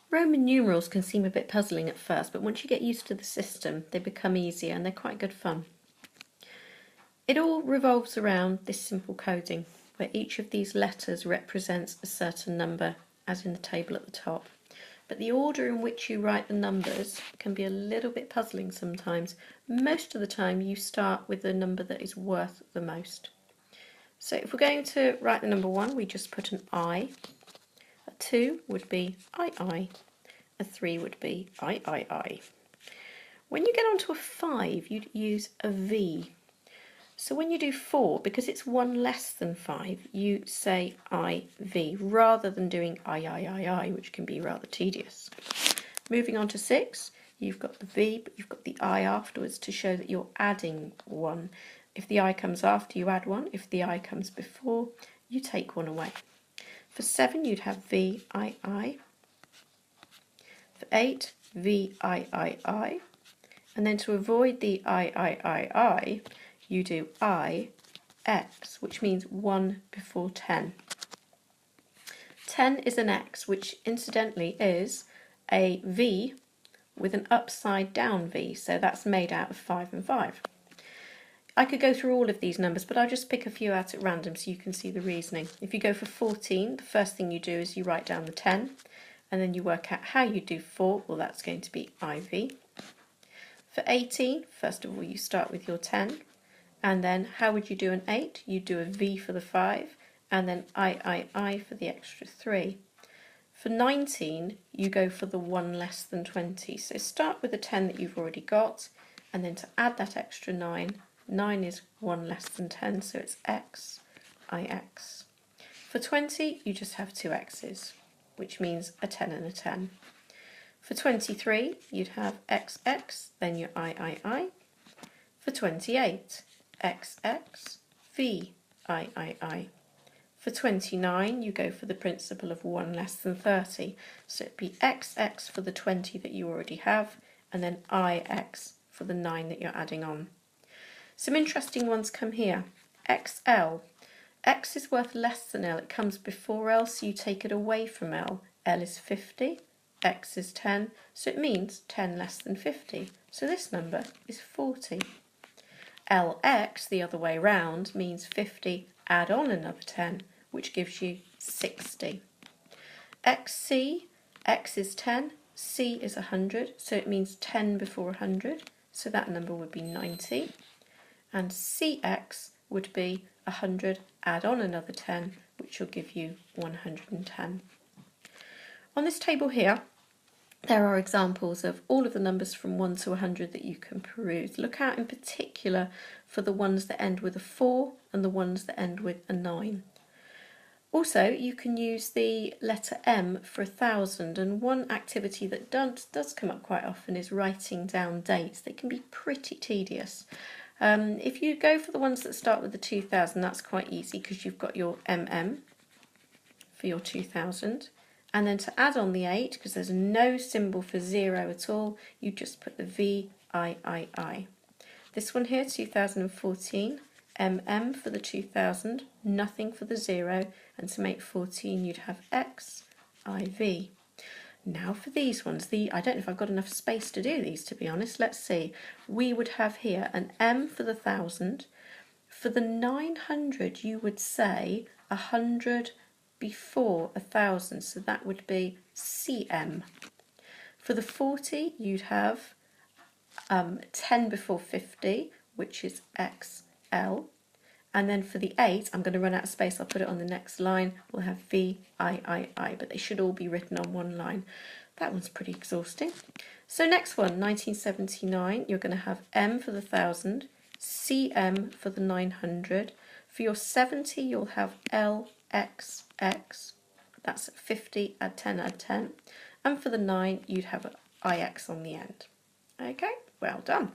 Roman numerals can seem a bit puzzling at first, but once you get used to the system, they become easier and they're quite good fun. It all revolves around this simple coding, where each of these letters represents a certain number, as in the table at the top. But the order in which you write the numbers can be a little bit puzzling sometimes. Most of the time you start with the number that is worth the most. So if we're going to write the number 1, we just put an I. A 2 would be I. A 3 would be I. When you get onto a 5, you'd use a V. So when you do 4, because it's one less than 5, you say IV rather than doing I, which can be rather tedious. Moving on to 6, you've got the V, but you've got the I afterwards to show that you're adding 1. If the I comes after, you add 1. If the I comes before, you take 1 away. For 7, you'd have VII. For 8, VII. And then to avoid the I, you do IX, which means 1 before 10. 10 is an X, which incidentally is a V with an upside down V, so that's made out of 5 and 5. I could go through all of these numbers, but I'll just pick a few out at random so you can see the reasoning. If you go for 14, the first thing you do is you write down the 10, and then you work out how you do 4, well that's going to be IV. For 18, first of all you start with your 10, and then how would you do an 8? You do a V for the 5, and then I for the extra 3. For 19, you go for the 1 less than 20. So start with the 10 that you've already got, and then to add that extra 9, 9 is 1 less than 10, so it's X, IX. For 20, you just have 2 X's, which means a 10 and a 10. For 23, you'd have XX, then your III. For 28, XX, VII. For 29, you go for the principle of 1 less than 30, so it'd be XX for the 20 that you already have, and then IX for the 9 that you're adding on. Some interesting ones come here. XL. X is worth less than L, it comes before L, so you take it away from L. L is 50, X is 10, so it means 10 less than 50, so this number is 40. LX, the other way round, means 50, add on another 10, which gives you 60. XC, X is 10, C is 100, so it means 10 before 100, so that number would be 90. And CX would be 100, add on another 10, which will give you 110. On this table here, there are examples of all of the numbers from 1 to 100 that you can peruse. Look out in particular for the ones that end with a 4 and the ones that end with a 9. Also, you can use the letter M for 1,000, and one activity that does come up quite often is writing down dates. They can be pretty tedious. If you go for the ones that start with the 2,000, that's quite easy because you've got your MM for your 2,000. And then to add on the 8, because there's no symbol for 0 at all, you just put the VII. This one here, 2014, MM for the 2000, nothing for the 0, and to make 14 you'd have XIV. Now for these ones, I don't know if I've got enough space to do these, to be honest. Let's see. We would have here an M for the 1000. For the 900 you would say 100 before 1,000, so that would be CM. For the 40 you'd have 10 before 50, which is XL. And then for the 8, I'm going to run out of space, I'll put it on the next line, we'll have VIII, but they should all be written on one line. That one's pretty exhausting. So next one, 1979, you're going to have M for the 1000, CM for the 900. For your 70, you'll have LXX, that's 50, add 10, add 10. And for the 9, you'd have an IX on the end. Okay, well done.